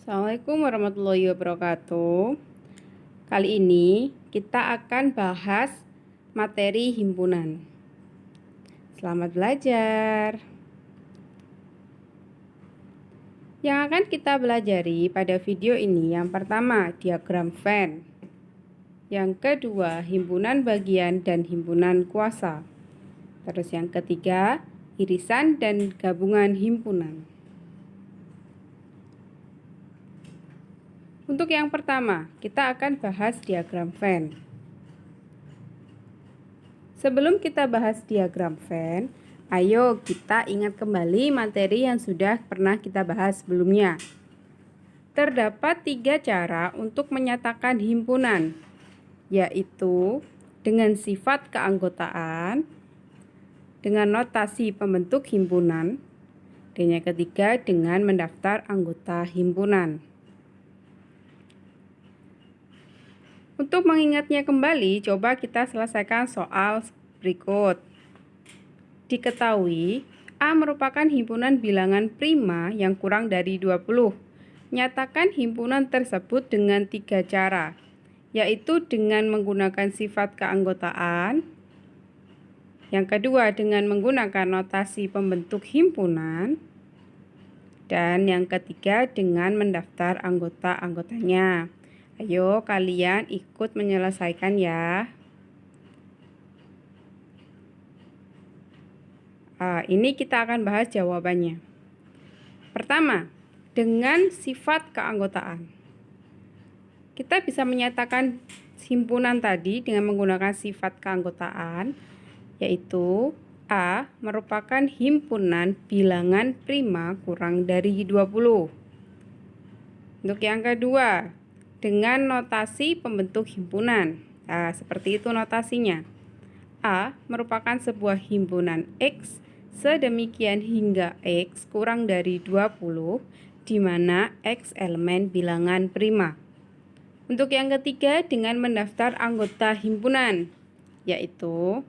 Assalamualaikum warahmatullahi wabarakatuh. Kali ini kita akan bahas materi himpunan. Selamat belajar. Yang akan kita belajari pada video ini yang pertama, diagram Venn. Yang kedua, himpunan bagian dan himpunan kuasa. Terus yang ketiga, irisan dan gabungan himpunan. Untuk yang pertama, kita akan bahas diagram Venn. Sebelum kita bahas diagram Venn, ayo kita ingat kembali materi yang sudah pernah kita bahas sebelumnya. Terdapat 3 cara untuk menyatakan himpunan, yaitu dengan sifat keanggotaan, dengan notasi pembentuk himpunan, dan yang ketiga dengan mendaftar anggota himpunan. Untuk mengingatnya kembali, coba kita selesaikan soal berikut. Diketahui, A merupakan himpunan bilangan prima yang kurang dari 20. Nyatakan himpunan tersebut dengan 3 cara, yaitu dengan menggunakan sifat keanggotaan, yang kedua dengan menggunakan notasi pembentuk himpunan, dan yang ketiga dengan mendaftar anggota-anggotanya. Ayo kalian ikut menyelesaikan ya. Ini kita akan bahas jawabannya. Pertama, dengan sifat keanggotaan. Kita bisa menyatakan himpunan tadi dengan menggunakan sifat keanggotaan, yaitu A merupakan himpunan bilangan prima kurang dari 20. Untuk yang kedua, dengan notasi pembentuk himpunan. Seperti itu notasinya. A merupakan sebuah himpunan X sedemikian hingga X kurang dari 20, di mana X elemen bilangan prima. Untuk yang ketiga, dengan mendaftar anggota himpunan, yaitu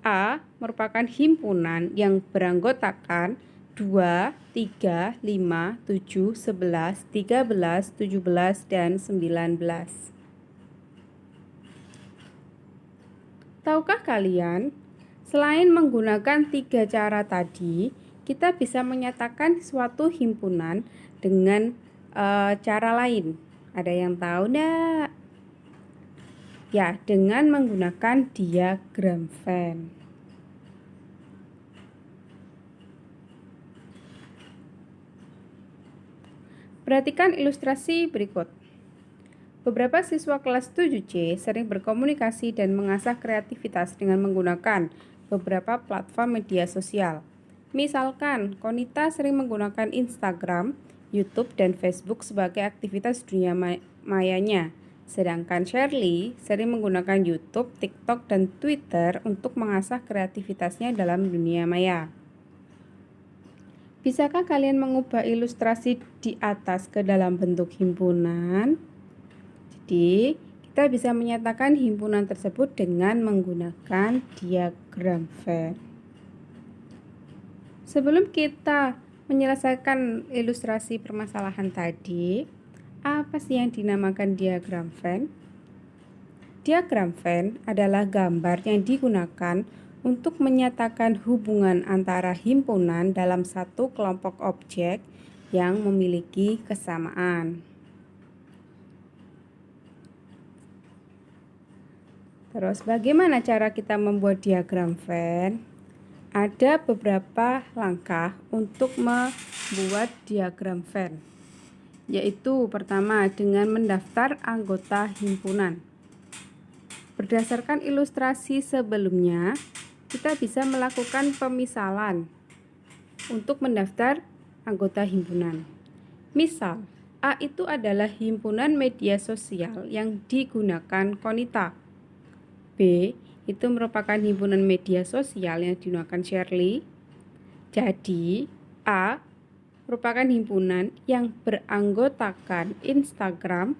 A merupakan himpunan yang beranggotakan 2, 3, 5, 7, 11, 13, 17, dan 19. Tahukah kalian, selain menggunakan 3 cara tadi, kita bisa menyatakan suatu himpunan dengan cara lain. Ada yang tahu enggak? Ya, dengan menggunakan diagram Venn. Perhatikan ilustrasi berikut. Beberapa siswa kelas 7C sering berkomunikasi dan mengasah kreativitas dengan menggunakan beberapa platform media sosial. Misalkan, Konita sering menggunakan Instagram, YouTube, dan Facebook sebagai aktivitas dunia mayanya. Sedangkan Shirley sering menggunakan YouTube, TikTok, dan Twitter untuk mengasah kreativitasnya dalam dunia maya. Bisakah kalian mengubah ilustrasi di atas ke dalam bentuk himpunan? Jadi, kita bisa menyatakan himpunan tersebut dengan menggunakan diagram Venn. Sebelum kita menyelesaikan ilustrasi permasalahan tadi, apa sih yang dinamakan diagram Venn? Diagram Venn adalah gambar yang digunakan untuk menyatakan hubungan antara himpunan dalam satu kelompok objek yang memiliki kesamaan. Terus bagaimana cara kita membuat diagram Venn? Ada beberapa langkah untuk membuat diagram Venn, yaitu pertama dengan mendaftar anggota himpunan. Berdasarkan ilustrasi sebelumnya, kita bisa melakukan pemisalan untuk mendaftar anggota himpunan. Misal, A itu adalah himpunan media sosial yang digunakan Konita. B itu merupakan himpunan media sosial yang digunakan Shirley. Jadi, A merupakan himpunan yang beranggotakan Instagram,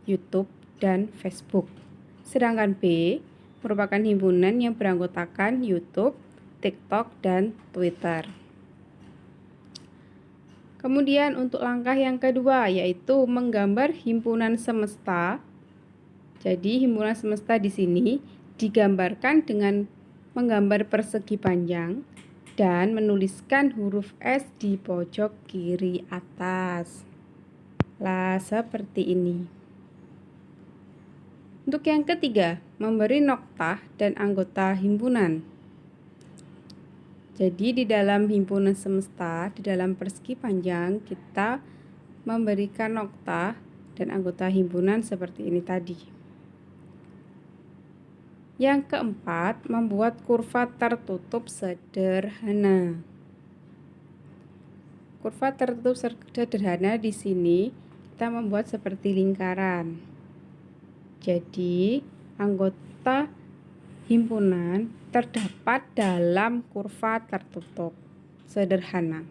YouTube, dan Facebook. Sedangkan B merupakan himpunan yang beranggotakan YouTube, TikTok, dan Twitter. Kemudian untuk langkah yang kedua yaitu menggambar himpunan semesta. Jadi himpunan semesta di sini digambarkan dengan menggambar persegi panjang dan menuliskan huruf S di pojok kiri atas. Lah, seperti ini. Untuk yang ketiga, memberi noktah dan anggota himpunan. Jadi di dalam himpunan semesta, di dalam persegi panjang, kita memberikan noktah dan anggota himpunan seperti ini tadi. Yang keempat, membuat kurva tertutup sederhana. Kurva tertutup sederhana di sini kita membuat seperti lingkaran. Jadi, anggota himpunan terdapat dalam kurva tertutup sederhana.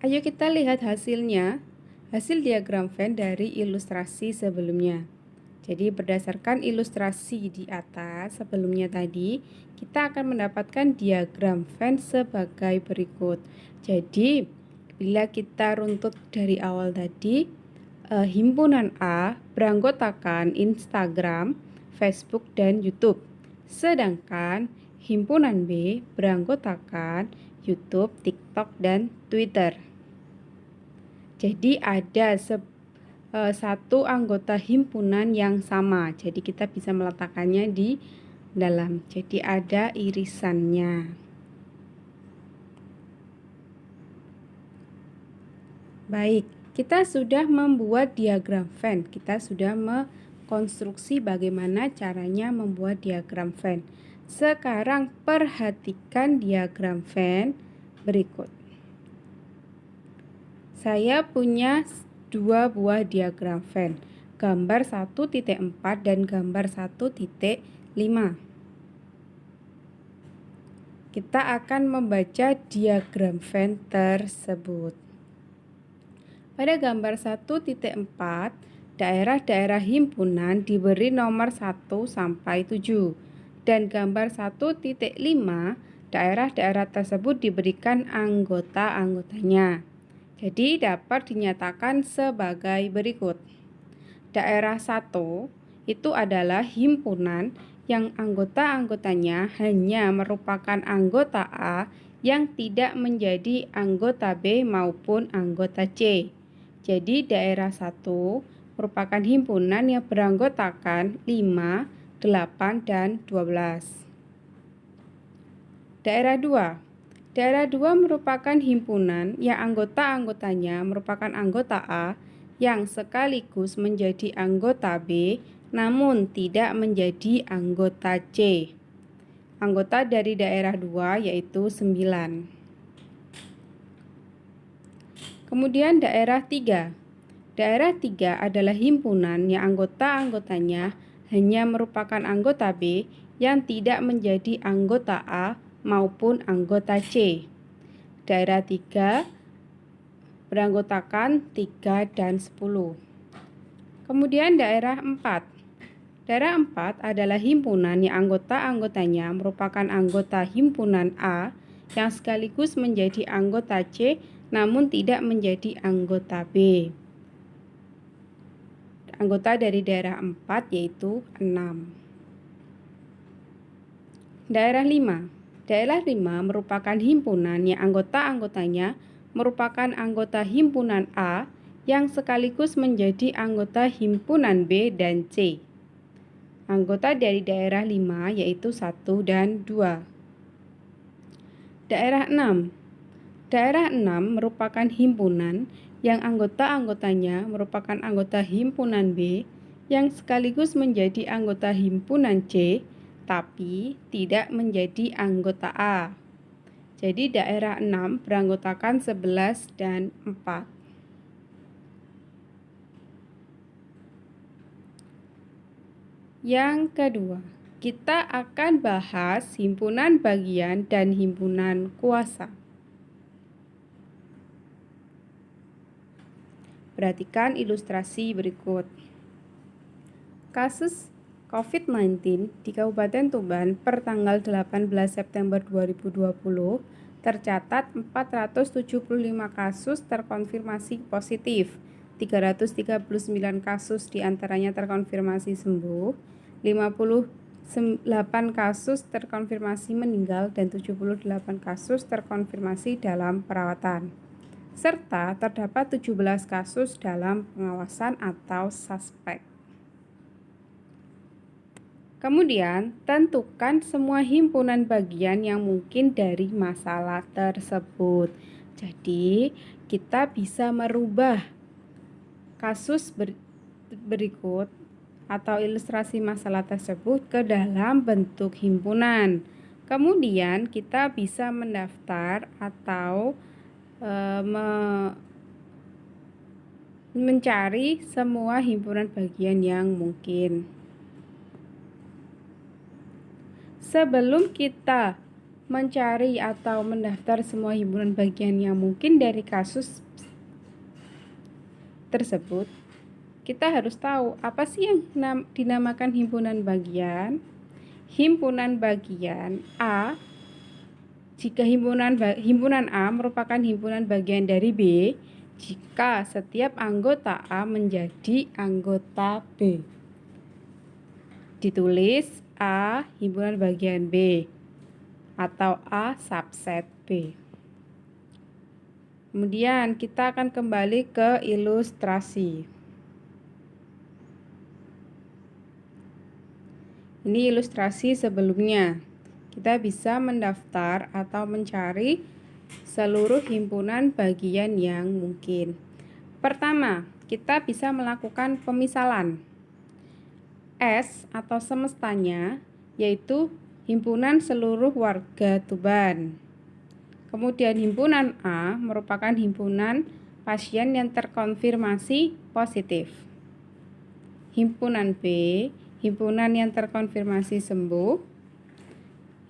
Ayo kita lihat hasilnya, hasil diagram Venn dari ilustrasi sebelumnya. Jadi berdasarkan ilustrasi di atas sebelumnya tadi, kita akan mendapatkan diagram Venn sebagai berikut. Jadi, bila kita runtut dari awal tadi, himpunan A beranggotakan Instagram, Facebook, dan YouTube. Sedangkan himpunan B beranggotakan YouTube, TikTok, dan Twitter. Jadi ada satu anggota himpunan yang sama. Jadi kita bisa meletakkannya di dalam. Jadi ada irisannya. Baik. Kita sudah membuat diagram Venn. Kita sudah mengkonstruksi bagaimana caranya membuat diagram Venn. Sekarang perhatikan diagram Venn berikut. Saya punya dua buah diagram Venn, gambar 1.4 dan gambar 1.5. Kita akan membaca diagram Venn tersebut. Pada gambar 1.4, daerah-daerah himpunan diberi nomor 1 sampai 7. Dan gambar 1.5, daerah-daerah tersebut diberikan anggota-anggotanya. Jadi dapat dinyatakan sebagai berikut. Daerah 1 itu adalah himpunan yang anggota-anggotanya hanya merupakan anggota A yang tidak menjadi anggota B maupun anggota C. Jadi daerah 1 merupakan himpunan yang beranggotakan 5, 8, dan 12. Daerah 2. Daerah 2 merupakan himpunan yang anggota-anggotanya merupakan anggota A yang sekaligus menjadi anggota B namun tidak menjadi anggota C. Anggota dari daerah 2 yaitu 9. Kemudian daerah 3. Daerah 3 adalah himpunan yang anggota-anggotanya hanya merupakan anggota B yang tidak menjadi anggota A maupun anggota C. Daerah 3 beranggotakan 3 dan 10. Kemudian daerah 4. Daerah 4 adalah himpunan yang anggota-anggotanya merupakan anggota himpunan A yang sekaligus menjadi anggota C namun tidak menjadi anggota B. Anggota dari daerah 4 yaitu 6. Daerah 5. Daerah 5 merupakan himpunan yang anggota-anggotanya merupakan anggota himpunan A yang sekaligus menjadi anggota himpunan B dan C. Anggota dari daerah 5 yaitu 1 dan 2. Daerah 6. Daerah 6 merupakan himpunan yang anggota-anggotanya merupakan anggota himpunan B yang sekaligus menjadi anggota himpunan C tapi tidak menjadi anggota A. Jadi daerah 6 beranggotakan 11 dan 4. Yang kedua, kita akan bahas himpunan bagian dan himpunan kuasa. Perhatikan ilustrasi berikut. Kasus COVID-19 di Kabupaten Tuban per tanggal 18 September 2020 tercatat 475 kasus terkonfirmasi positif, 339 kasus diantaranya terkonfirmasi sembuh, 58 kasus terkonfirmasi meninggal dan 78 kasus terkonfirmasi dalam perawatan. Serta terdapat 17 kasus dalam pengawasan atau suspek. Kemudian, tentukan semua himpunan bagian yang mungkin dari masalah tersebut. Jadi, kita bisa merubah kasus berikut atau ilustrasi masalah tersebut ke dalam bentuk himpunan. Kemudian, kita bisa mendaftar atau mencari semua himpunan bagian yang mungkin. Sebelum kita mencari atau mendaftar semua himpunan bagian yang mungkin dari kasus tersebut, kita harus tahu apa sih yang dinamakan himpunan bagian. Himpunan bagian A, jika himpunan A merupakan himpunan bagian dari B, jika setiap anggota A menjadi anggota B. Ditulis A himpunan bagian B atau A subset B. Kemudian kita akan kembali ke ilustrasi. Ini ilustrasi sebelumnya. Kita bisa mendaftar atau mencari seluruh himpunan bagian yang mungkin. Pertama, kita bisa melakukan pemisalan. S atau semestanya yaitu himpunan seluruh warga Tuban. Kemudian himpunan A merupakan himpunan pasien yang terkonfirmasi positif. Himpunan B, himpunan yang terkonfirmasi sembuh.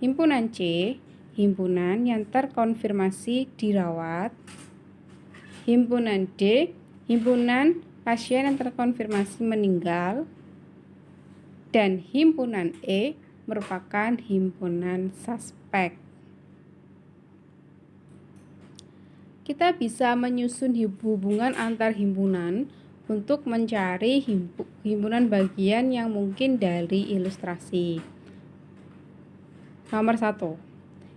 Himpunan C, himpunan yang terkonfirmasi dirawat. Himpunan D, himpunan pasien yang terkonfirmasi meninggal. Dan himpunan E merupakan himpunan suspek. Kita bisa menyusun hubungan antar himpunan untuk mencari himpunan bagian yang mungkin dari ilustrasi. Nomor 1.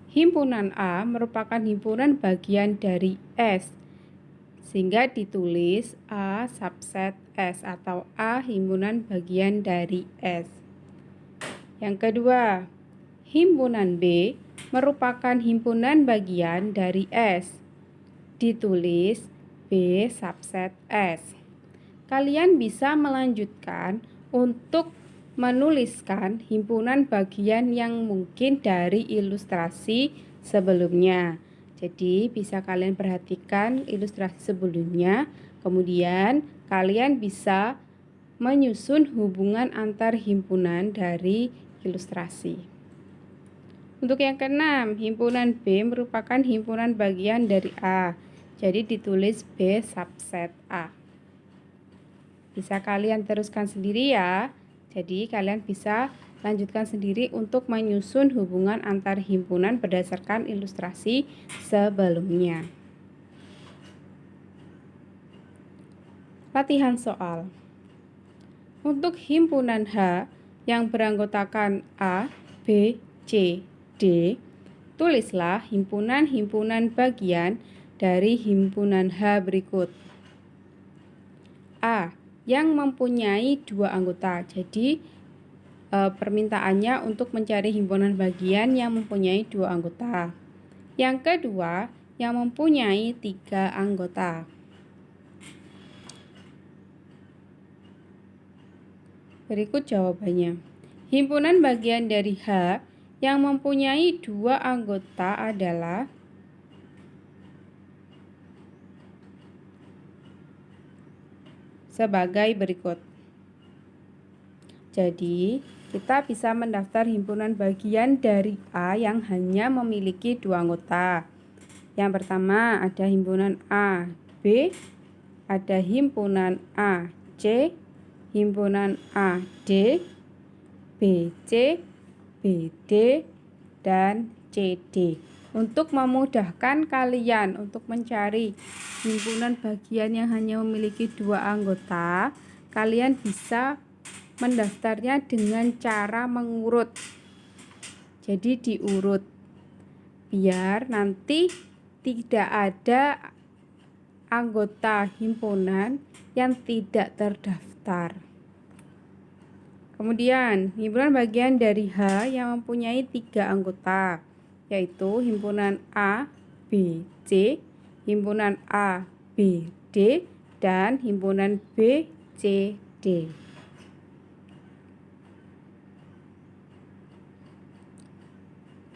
Himpunan A merupakan himpunan bagian dari S, sehingga ditulis A subset S atau A himpunan bagian dari S. Yang kedua, himpunan B merupakan himpunan bagian dari S. Ditulis B subset S. Kalian bisa melanjutkan untuk menuliskan himpunan bagian yang mungkin dari ilustrasi sebelumnya. Jadi bisa kalian perhatikan ilustrasi sebelumnya, kemudian kalian bisa menyusun hubungan antar himpunan dari ilustrasi. Untuk yang keenam, himpunan B merupakan himpunan bagian dari A. Jadi ditulis B subset A. Bisa kalian teruskan sendiri ya. Jadi kalian bisa lanjutkan sendiri untuk menyusun hubungan antar himpunan berdasarkan ilustrasi sebelumnya. Latihan soal. Untuk himpunan H yang beranggotakan A, B, C, D, tulislah himpunan-himpunan bagian dari himpunan H berikut. A. Yang mempunyai 2 anggota. Jadi permintaannya untuk mencari himpunan bagian yang mempunyai 2 anggota. Yang kedua, yang mempunyai 3 anggota. Berikut jawabannya. Himpunan bagian dari H yang mempunyai 2 anggota adalah sebagai berikut. Jadi, kita bisa mendaftar himpunan bagian dari A yang hanya memiliki 2 anggota. Yang pertama ada himpunan A, B, ada himpunan A, C, himpunan A, D, BC, BD, dan CD. Untuk memudahkan kalian untuk mencari himpunan bagian yang hanya memiliki 2 anggota, kalian bisa mendaftarnya dengan cara mengurut. Jadi diurut, biar nanti tidak ada anggota himpunan yang tidak terdaftar. Kemudian, himpunan bagian dari H yang mempunyai 3 anggota, yaitu himpunan A, B, C, himpunan A, B, D, dan himpunan B, C, D.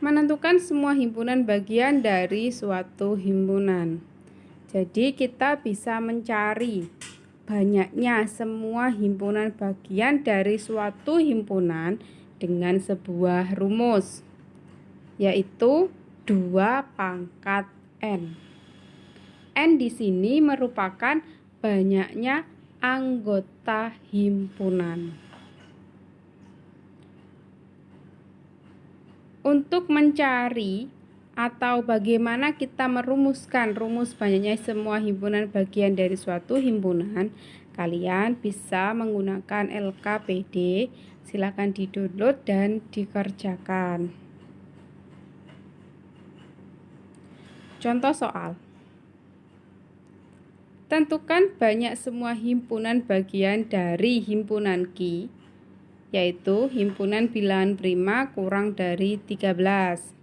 Menentukan semua himpunan bagian dari suatu himpunan. Jadi kita bisa mencari banyaknya semua himpunan bagian dari suatu himpunan dengan sebuah rumus, yaitu 2 pangkat N. N di sini merupakan banyaknya anggota himpunan. Untuk mencari atau bagaimana kita merumuskan rumus banyaknya semua himpunan bagian dari suatu himpunan, kalian bisa menggunakan LKPD. Silakan di-download dan dikerjakan. Contoh soal. Tentukan banyak semua himpunan bagian dari himpunan Q, yaitu himpunan bilangan prima kurang dari 13.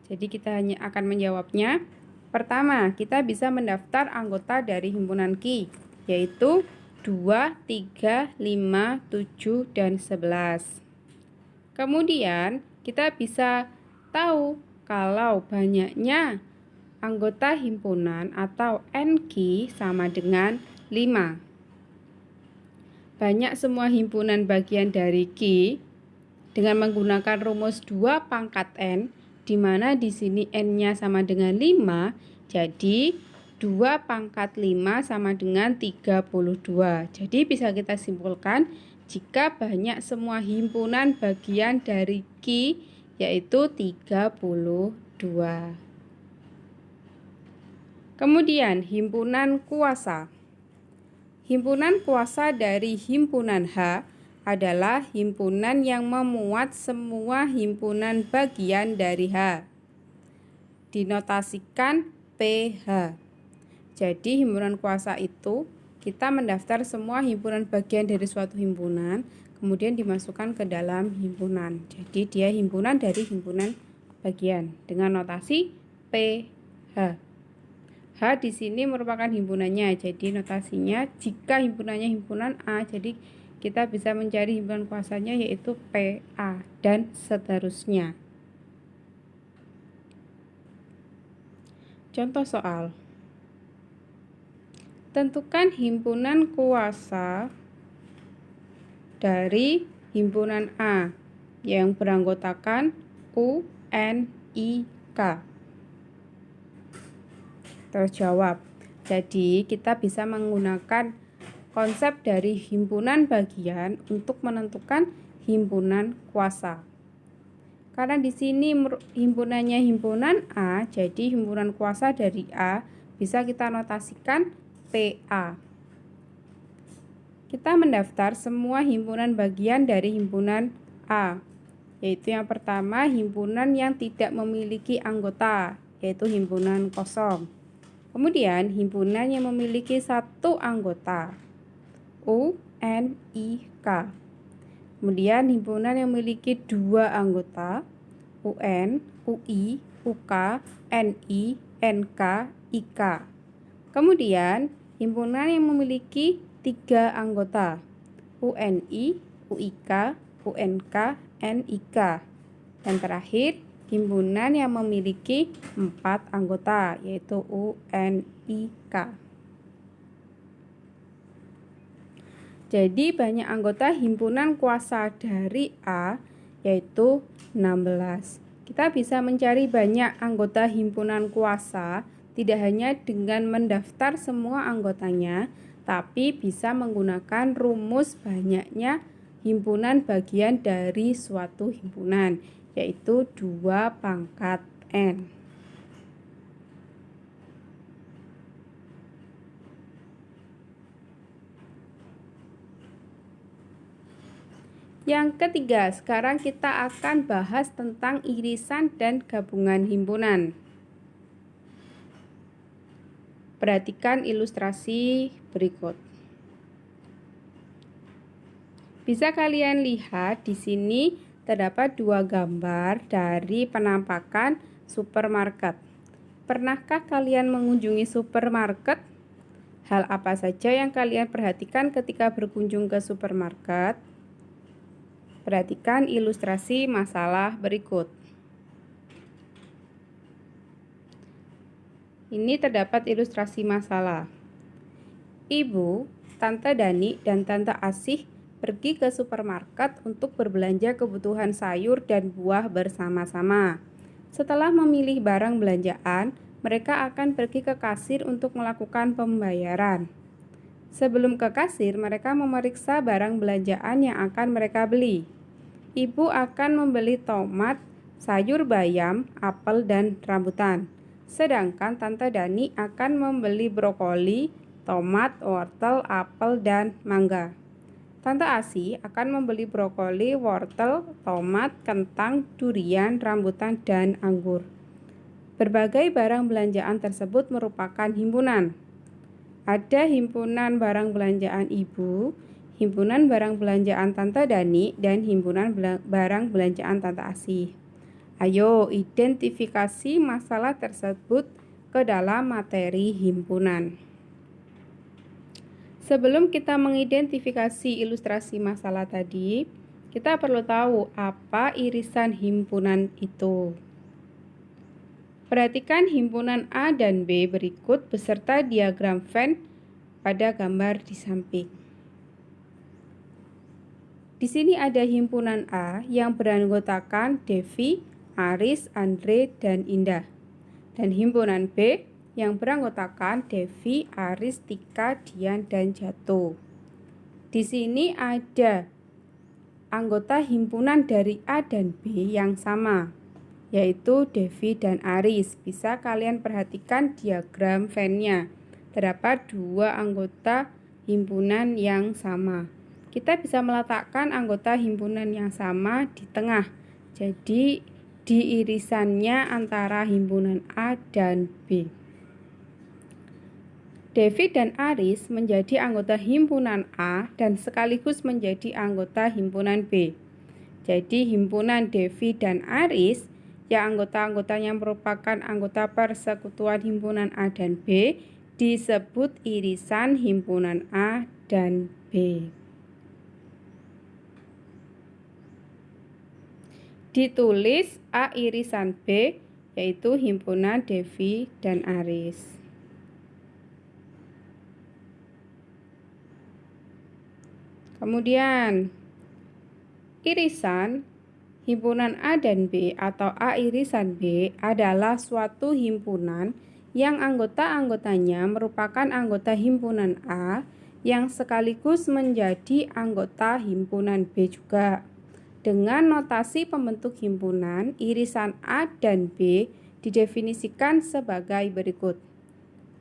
Jadi kita hanya akan menjawabnya. Pertama, kita bisa mendaftar anggota dari himpunan Q, yaitu 2, 3, 5, 7, dan 11. Kemudian, kita bisa tahu kalau banyaknya anggota himpunan atau NQ sama dengan 5. Banyak semua himpunan bagian dari Q dengan menggunakan rumus 2 pangkat N, di mana di sini N-nya sama dengan 5, jadi 2 pangkat 5 sama dengan 32. Jadi bisa kita simpulkan jika banyak semua himpunan bagian dari Q yaitu 32. Kemudian himpunan kuasa. Himpunan kuasa dari himpunan H adalah himpunan yang memuat semua himpunan bagian dari H. Dinotasikan PH. Jadi himpunan kuasa itu kita mendaftar semua himpunan bagian dari suatu himpunan, kemudian dimasukkan ke dalam himpunan. Jadi dia himpunan dari himpunan bagian dengan notasi PH. H di sini merupakan himpunannya, jadi notasinya jika himpunannya himpunan A, jadi kita bisa mencari himpunan kuasanya yaitu PA dan seterusnya. Contoh soal. Tentukan himpunan kuasa dari himpunan A yang beranggotakan U, N, I, K. Terjawab. Jadi kita bisa menggunakan konsep dari himpunan bagian untuk menentukan himpunan kuasa. Karena di sini himpunannya himpunan A, jadi himpunan kuasa dari A bisa kita notasikan PA. Kita mendaftar semua himpunan bagian dari himpunan A, yaitu yang pertama himpunan yang tidak memiliki anggota, yaitu himpunan kosong. Kemudian himpunan yang memiliki 1 anggota, U, N, I, K. Kemudian himpunan yang memiliki 2 anggota, UN, UI, UK, NI, NK, IK. Kemudian himpunan yang memiliki 3 anggota, UNI, UIK, UNK, NIK. Dan terakhir, himpunan yang memiliki 4 anggota, yaitu UNIK. Jadi banyak anggota himpunan kuasa dari A yaitu 16. Kita bisa mencari banyak anggota himpunan kuasa tidak hanya dengan mendaftar semua anggotanya, tapi bisa menggunakan rumus banyaknya himpunan bagian dari suatu himpunan, yaitu 2 pangkat N. Yang ketiga, sekarang kita akan bahas tentang irisan dan gabungan himpunan. Perhatikan ilustrasi berikut. Bisa kalian lihat di sini terdapat 2 gambar dari penampakan supermarket. Pernahkah kalian mengunjungi supermarket? Hal apa saja yang kalian perhatikan ketika berkunjung ke supermarket? Perhatikan ilustrasi masalah berikut. Ini terdapat ilustrasi masalah. Ibu, Tante Dani, dan Tante Asih pergi ke supermarket untuk berbelanja kebutuhan sayur dan buah bersama-sama. Setelah memilih barang belanjaan, mereka akan pergi ke kasir untuk melakukan pembayaran. Sebelum ke kasir, mereka memeriksa barang belanjaan yang akan mereka beli. Ibu akan membeli tomat, sayur bayam, apel, dan rambutan. Sedangkan Tante Dani akan membeli brokoli, tomat, wortel, apel, dan mangga. Tante Asih akan membeli brokoli, wortel, tomat, kentang, durian, rambutan, dan anggur. Berbagai barang belanjaan tersebut merupakan himpunan. Ada himpunan barang belanjaan ibu, himpunan barang belanjaan Tante Dani, dan himpunan barang belanjaan Tante Asih. Ayo identifikasi masalah tersebut ke dalam materi himpunan. Sebelum kita mengidentifikasi ilustrasi masalah tadi, kita perlu tahu apa irisan himpunan itu. Perhatikan himpunan A dan B berikut beserta diagram Venn pada gambar di samping. Di sini ada himpunan A yang beranggotakan Devi, Aris, Andre, dan Indah. Dan himpunan B yang beranggotakan Devi, Aris, Tika, Dian, dan Jatuh. Di sini ada anggota himpunan dari A dan B yang sama, yaitu Devi dan Aris. Bisa kalian perhatikan diagram Venn-nya. Terdapat 2 anggota himpunan yang sama. Kita bisa meletakkan anggota himpunan yang sama di tengah. Jadi di irisannya antara himpunan A dan B. Devi dan Aris menjadi anggota himpunan A dan sekaligus menjadi anggota himpunan B. Jadi himpunan Devi dan Aris yang anggota-anggotanya merupakan anggota persekutuan himpunan A dan B disebut irisan himpunan A dan B. Ditulis A irisan B yaitu himpunan Devi dan Aris. Kemudian irisan himpunan A dan B atau A irisan B adalah suatu himpunan yang anggota-anggotanya merupakan anggota himpunan A yang sekaligus menjadi anggota himpunan B juga. Dengan notasi pembentuk himpunan, irisan A dan B didefinisikan sebagai berikut.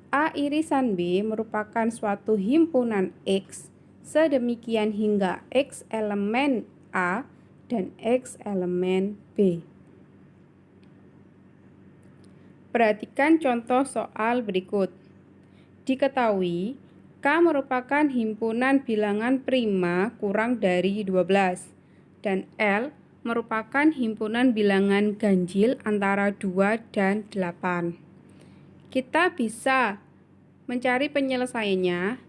A irisan B merupakan suatu himpunan X sedemikian hingga X elemen A dan X elemen B. Perhatikan contoh soal berikut. Diketahui K merupakan himpunan bilangan prima kurang dari 12 dan L merupakan himpunan bilangan ganjil antara 2 dan 8. Kita bisa mencari penyelesaiannya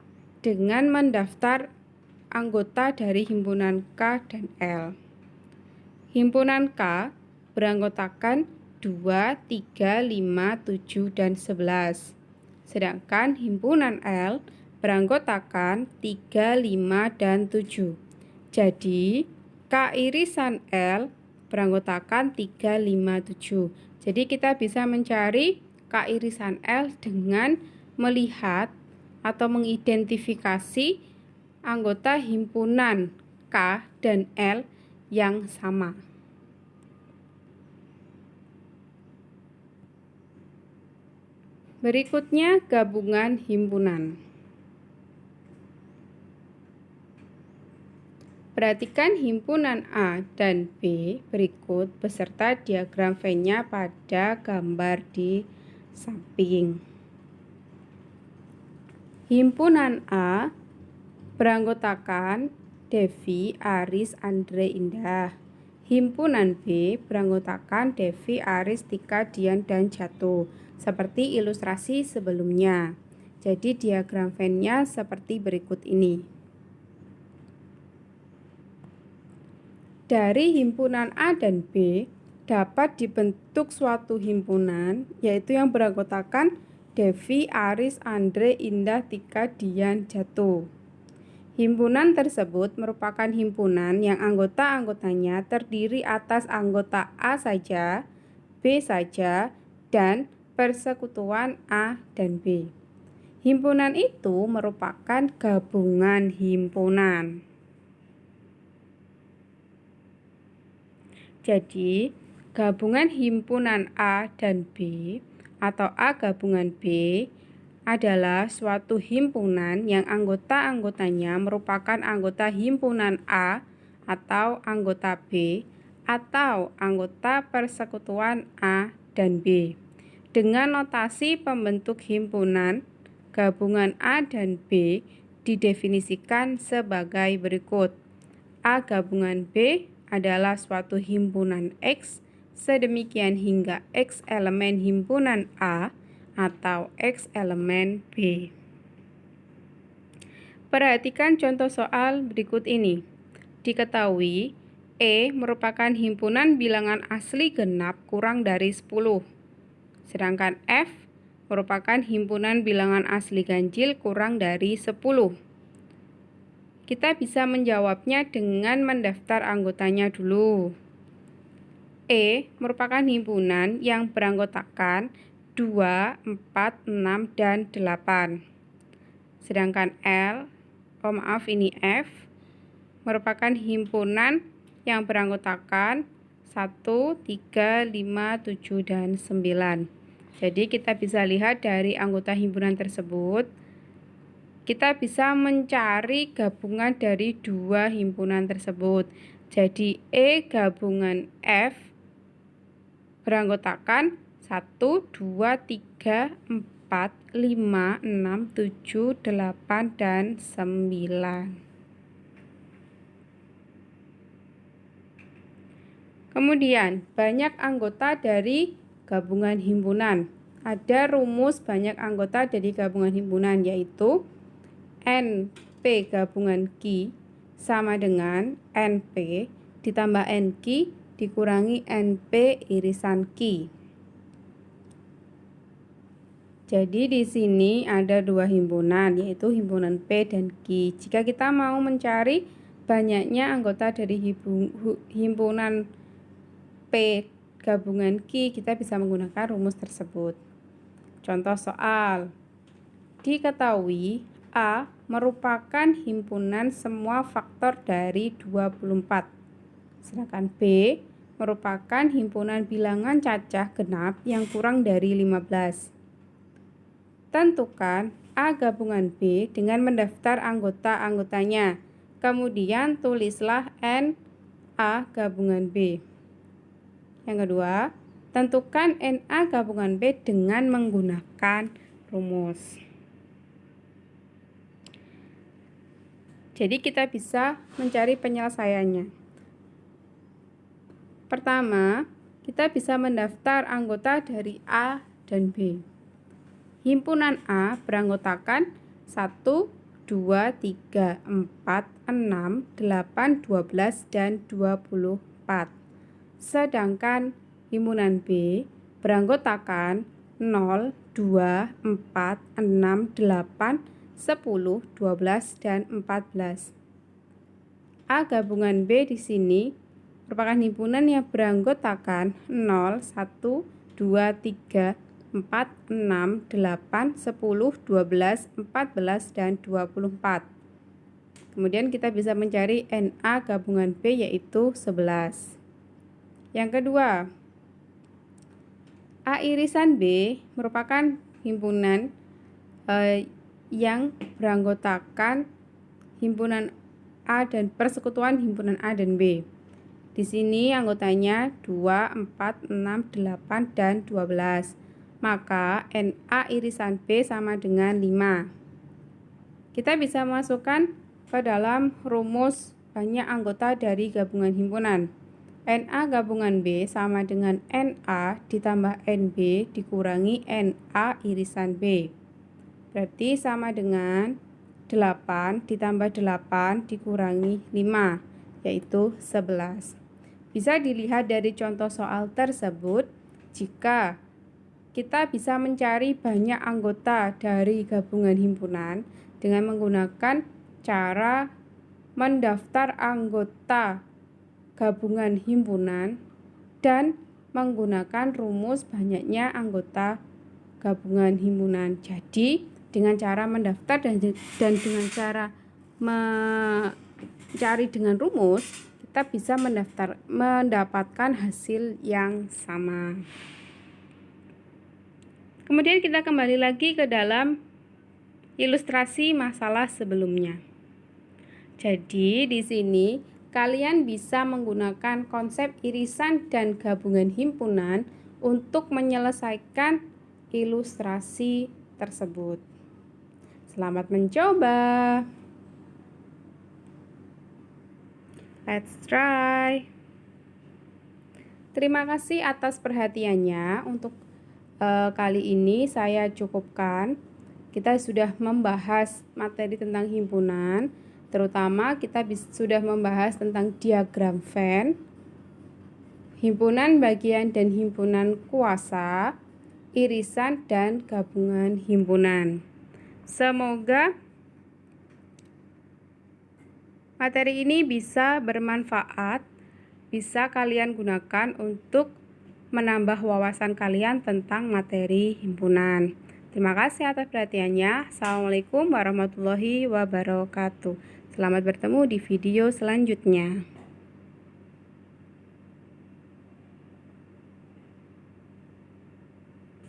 dengan mendaftar anggota dari himpunan K dan L. Himpunan K beranggotakan 2, 3, 5, 7, dan 11. Sedangkan himpunan L beranggotakan 3, 5, dan 7. Jadi K irisan L beranggotakan 3, 5, 7. Jadi kita bisa mencari K irisan L dengan melihat atau mengidentifikasi anggota himpunan K dan L yang sama. Berikutnya gabungan himpunan. Perhatikan himpunan A dan B berikut beserta diagram Venn-nya pada gambar di samping. Himpunan A beranggotakan Devi, Aris, Andre, Indah. Himpunan B beranggotakan Devi, Aris, Tika, Dian, dan Jatuh, seperti ilustrasi sebelumnya. Jadi diagram Venn-nya seperti berikut ini. Dari himpunan A dan B dapat dibentuk suatu himpunan, yaitu yang beranggotakan Devi, Aris, Andre, Indah, Tika, Dian, Jatuh. Himpunan tersebut merupakan himpunan yang anggota-anggotanya terdiri atas anggota A saja, B saja, dan persekutuan A dan B. Himpunan itu merupakan gabungan himpunan. Jadi, gabungan himpunan A dan B atau A gabungan B adalah suatu himpunan yang anggota-anggotanya merupakan anggota himpunan A atau anggota B atau anggota persekutuan A dan B. Dengan notasi pembentuk himpunan, gabungan A dan B didefinisikan sebagai berikut. A gabungan B adalah suatu himpunan X, sedemikian hingga X elemen himpunan A atau X elemen B. Perhatikan contoh soal berikut ini. Diketahui E merupakan himpunan bilangan asli genap kurang dari 10. Sedangkan F merupakan himpunan bilangan asli ganjil kurang dari 10. Kita bisa menjawabnya dengan mendaftar anggotanya dulu. E merupakan himpunan yang beranggotakan 2, 4, 6, dan 8. Sedangkan F merupakan himpunan yang beranggotakan 1, 3, 5, 7, dan 9. Jadi kita bisa lihat dari anggota himpunan tersebut, kita bisa mencari gabungan dari dua himpunan tersebut. Jadi E gabungan F beranggotakan 1, 2, 3, 4, 5, 6, 7, 8, dan 9. Kemudian banyak anggota dari gabungan himpunan. Ada rumus banyak anggota dari gabungan himpunan, yaitu NP gabungan Q sama dengan NP ditambah NQ dikurangi NP irisan Q. Jadi di sini ada dua himpunan, yaitu himpunan P dan Q. Jika kita mau mencari banyaknya anggota dari himpunan P gabungan Q, kita bisa menggunakan rumus tersebut. Contoh soal. Diketahui A merupakan himpunan semua faktor dari 24. Sedangkan B merupakan himpunan bilangan cacah genap yang kurang dari 15. Tentukan A gabungan B dengan mendaftar anggota-anggotanya. Kemudian tulislah N A gabungan B. Yang kedua, tentukan NA gabungan B dengan menggunakan rumus. Jadi kita bisa mencari penyelesaiannya. Pertama, kita bisa mendaftar anggota dari A dan B. Himpunan A beranggotakan 1, 2, 3, 4, 6, 8, 12, dan 24. Sedangkan himpunan B beranggotakan 0, 2, 4, 6, 8, 10, 12, dan 14. A gabungan B di sini merupakan himpunan yang beranggotakan 0, 1, 2, 3, 4, 6, 8, 10, 12, 14, dan 24. Kemudian kita bisa mencari NA gabungan B yaitu 11. Yang kedua, A irisan B merupakan himpunan yang beranggotakan himpunan A dan persekutuan himpunan A dan B. Di sini anggotanya 2, 4, 6, 8, dan 12. Maka NA irisan B sama dengan 5. Kita bisa masukkan ke dalam rumus banyak anggota dari gabungan himpunan. NA gabungan B sama dengan NA ditambah NB dikurangi NA irisan B. Berarti sama dengan 8 ditambah 8 dikurangi 5, yaitu 11. Bisa dilihat dari contoh soal tersebut, jika kita bisa mencari banyak anggota dari gabungan himpunan dengan menggunakan cara mendaftar anggota gabungan himpunan dan menggunakan rumus banyaknya anggota gabungan himpunan. Jadi dengan cara mendaftar dan dengan cara mencari dengan rumus, kita bisa mendapatkan hasil yang sama. Kemudian kita kembali lagi ke dalam ilustrasi masalah sebelumnya. Jadi di sini kalian bisa menggunakan konsep irisan dan gabungan himpunan untuk menyelesaikan ilustrasi tersebut. Selamat mencoba. Let's try. Terima kasih atas perhatiannya. Untuk kali ini saya cukupkan. Kita sudah membahas materi tentang himpunan. Terutama kita sudah membahas tentang diagram Venn, himpunan bagian dan himpunan kuasa, irisan dan gabungan himpunan. Semoga materi ini bisa bermanfaat, bisa kalian gunakan untuk menambah wawasan kalian tentang materi himpunan. Terima kasih atas perhatiannya. Assalamualaikum warahmatullahi wabarakatuh. Selamat bertemu di video selanjutnya.